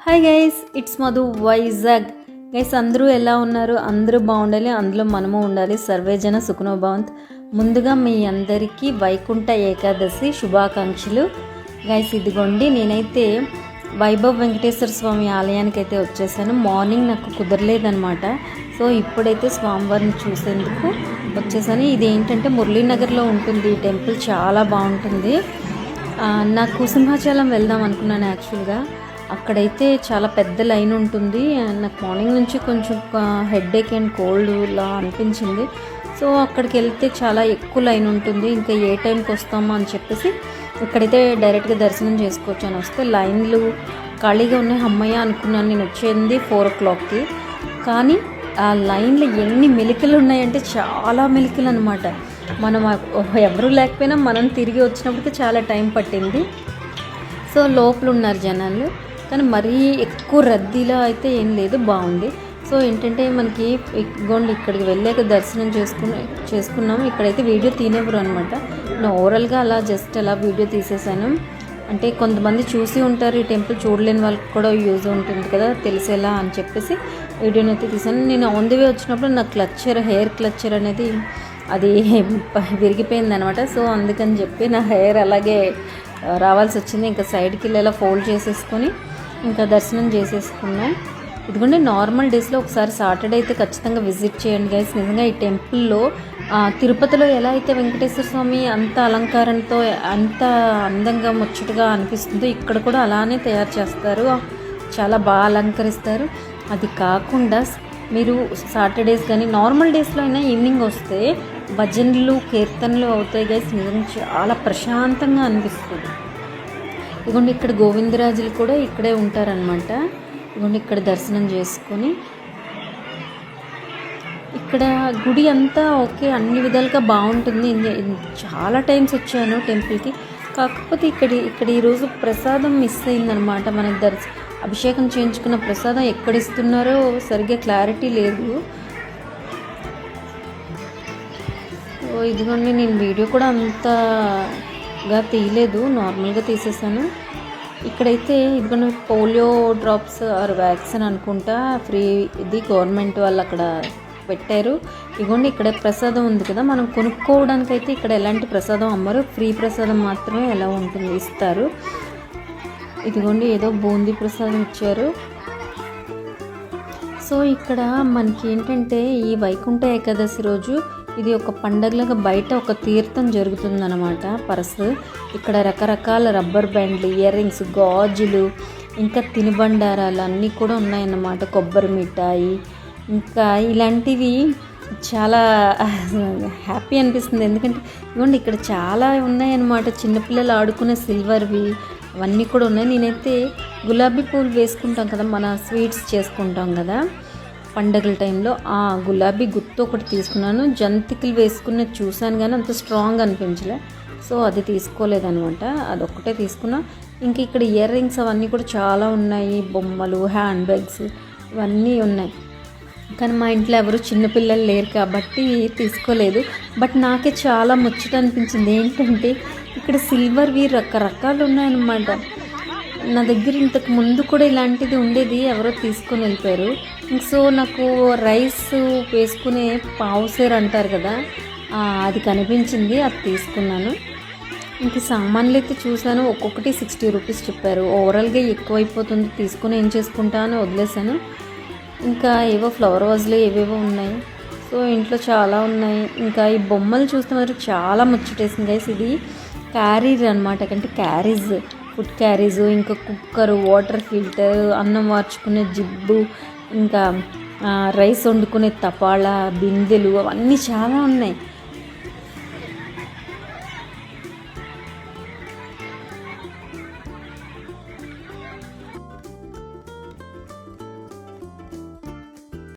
Hi guys, it's Madhu Vizag. Guys అందరూ ఎలా ఉన్నారు? అందరూ బాగుండాలి, అందులో మనము ఉండాలి. సర్వేజన సుఖనో భవంతు. ముందుగా మీ అందరికీ వైకుంఠ ఏకాదశి శుభాకాంక్షలు. గైస్ ఇదిగోండి, నేనైతే వైభవ్ వెంకటేశ్వర స్వామి ఆలయానికి అయితే వచ్చేసాను. మార్నింగ్ నాకు కుదరలేదనమాట. సో ఇప్పుడైతే స్వామివారిని చూసేందుకు వచ్చేసాను. ఇది ఏంటంటే మురళీనగర్లో ఉంటుంది. ఈ టెంపుల్ చాలా బాగుంటుంది. నాకు సింహాచలం వెళ్దాం అనుకున్నాను యాక్చువల్గా. అక్కడైతే చాలా పెద్ద లైన్ ఉంటుంది. నాకు మార్నింగ్ నుంచి కొంచెం హెడేక్ అండ్ కోల్డ్ లా అనిపించింది. సో అక్కడికి వెళ్తే చాలా ఎక్కువ లైన్ ఉంటుంది. ఇంకా ఏ టైంకి వస్తామో అని చెప్పేసి ఇక్కడైతే డైరెక్ట్గా దర్శనం చేసుకోవచ్చు అని వస్తే లైన్లు ఖాళీగా ఉన్నాయి. అమ్మయ్య అనుకున్నాను. నేను వచ్చేది 4 o'clockకి. కానీ ఆ లైన్లో ఎన్ని మెలికలు ఉన్నాయంటే చాలా మెలికలు అనమాట. మనం ఎవరు లేకపోయినా మనం తిరిగి వచ్చినప్పటికీ చాలా టైం పట్టింది. సో లోపల ఉన్నారు జనాలు, కానీ మరీ ఎక్కువ రద్దీలో అయితే ఏం లేదు, బాగుంది. సో ఏంటంటే మనకి ఇక్కడికి వెళ్ళాక దర్శనం చేసుకున్నాము. ఇక్కడైతే వీడియో తీనేవారు అనమాట. నేను ఓవరాల్గా అలా జస్ట్ అలా వీడియో తీసేసాను. అంటే కొంతమంది చూసి ఉంటారు, ఈ టెంపుల్ చూడలేని వాళ్ళకి కూడా యూజ్ ఉంటుంది కదా, తెలిసేలా అని చెప్పేసి వీడియోని అయితే తీసాను. నేను ఆన్ ది వే వచ్చినప్పుడు నా హెయిర్ క్లచ్చర్ అనేది అది విరిగిపోయింది అనమాట. సో అందుకని చెప్పి నా హెయిర్ అలాగే రావాల్సి వచ్చింది. ఇంకా సైడ్కి వెళ్ళేలా ఫోల్డ్ చేసేసుకొని ఇంకా దర్శనం చేసేసుకున్నాం. ఇదిగోండి, నార్మల్ డేస్లో ఒకసారి సాటర్డే అయితే ఖచ్చితంగా విజిట్ చేయండి గైస్. నిజంగా ఈ టెంపుల్లో తిరుపతిలో ఎలా అయితే వెంకటేశ్వర స్వామి అంత అలంకారంతో అంత అందంగా ముచ్చటగా అనిపిస్తుందో ఇక్కడ కూడా అలానే తయారు చేస్తారు. చాలా బాగా అలంకరిస్తారు. అది కాకుండా మీరు సాటర్డేస్ కానీ నార్మల్ డేస్లో అయినా ఈవినింగ్ వస్తే భజనలు కీర్తనలు అవుతాయి గైస్. నిజంగా చాలా ప్రశాంతంగా అనిపిస్తుంది. ఇదిగోండి, ఇక్కడ గోవిందరాజులు కూడా ఇక్కడే ఉంటారనమాట. ఇదిగోండి, ఇక్కడ దర్శనం చేసుకొని ఇక్కడ గుడి అంతా ఓకే, అన్ని విధాలుగా బాగుంటుంది. చాలా టైమ్స్ వచ్చాను టెంపుల్కి. కాకపోతే ఇక్కడ ఈరోజు ప్రసాదం మిస్ అయిందనమాట. మనకి అభిషేకం చేయించుకున్న ప్రసాదం ఎక్కడ ఇస్తున్నారో సరిగ్గా క్లారిటీ లేదు. ఇదిగోండి, నేను వీడియో కూడా అంతగా తీయలేదు, నార్మల్గా తీసేసాను. ఇక్కడైతే ఇదిగోండి పోలియో డ్రాప్స్ ఆర్ వ్యాక్సిన్ అనుకుంటా ఫ్రీ, ఇది గవర్నమెంట్ వాళ్ళు అక్కడ పెట్టారు. ఇదిగోండి, ఇక్కడ ప్రసాదం ఉంది కదా, మనం కొనుక్కోవడానికి అయితే ఇక్కడ ఎలాంటి ప్రసాదం అమ్మరు, ఫ్రీ ప్రసాదం మాత్రమే ఎలా ఉంటుంది ఇస్తారు. ఇదిగోండి, ఏదో బూందీ ప్రసాదం ఇచ్చారు. సో ఇక్కడ మనకి ఏంటంటే ఈ వైకుంఠ ఏకాదశి రోజు ఇది ఒక పండగలాగా బయట ఒక తీర్థం జరుగుతుందన్నమాట. ఇక్కడ రకరకాల రబ్బర్ బ్యాండ్లు, ఇయర్ రింగ్స్, గాజులు, ఇంకా తినుబండారాలు అన్నీ కూడా ఉన్నాయన్నమాట. కొబ్బరి మిఠాయి, ఇంకా ఇలాంటివి చాలా హ్యాపీ అనిపిస్తుంది. ఎందుకంటే ఇవ్వండి ఇక్కడ చాలా ఉన్నాయన్నమాట. చిన్నపిల్లలు ఆడుకునే సిల్వర్వి అవన్నీ కూడా ఉన్నాయి. నేనైతే గులాబీ పూలు వేసుకుంటాం కదా, మన స్వీట్స్ చేసుకుంటాం కదా పండగల టైంలో, ఆ గులాబీ గుత్తు ఒకటి తీసుకున్నాను. జంతికలు వేసుకున్నది చూశాను కానీ అంత స్ట్రాంగ్ అనిపించలే, సో అది తీసుకోలేదనమాట. అదొక్కటే తీసుకున్నా. ఇంక ఇక్కడ ఇయర్ రింగ్స్ అవన్నీ కూడా చాలా ఉన్నాయి. బొమ్మలు, హ్యాండ్ బ్యాగ్స్ ఇవన్నీ ఉన్నాయి. కానీ మా ఇంట్లో ఎవరు చిన్నపిల్లలు లేరు కాబట్టి తీసుకోలేదు. బట్ నాకే చాలా ముచ్చట అనిపించింది. ఏంటంటే ఇక్కడ సిల్వర్వి రకరకాలు ఉన్నాయన్నమాట. నా దగ్గర ఇంతకు ముందు కూడా ఇలాంటిది ఉండేది, ఎవరో తీసుకొని వెళ్ళిపోయారు. సో నాకు రైస్ వేసుకునే పావుసేర్ అంటారు కదా, అది కనిపించింది, అది తీసుకున్నాను. ఇంక సామాన్లు అయితే చూశాను, ఒక్కొక్కటి 60 rupees చెప్పారు. ఓవరాల్గా ఎక్కువైపోతుంది, తీసుకుని ఏం చేసుకుంటా అని వదిలేసాను. ఇంకా ఏవో ఫ్లవర్ వాజ్లు ఏవేవో ఉన్నాయి. సో ఇంట్లో చాలా ఉన్నాయి. ఇంకా ఈ బొమ్మలు చూస్తే మాత్రం చాలా ముచ్చటేసింది గైస్. ఇది క్యారీర్ అనమాట, అంటే క్యారీజ్, ఫుడ్ క్యారీజ్, ఇంకా కుక్కరు, వాటర్ ఫిల్టర్, అన్నం వార్చుకునే జిబ్బు, ఇంకా రైస్ వండుకునే తపాళా, బిందెలు అవన్నీ చాలా ఉన్నాయి.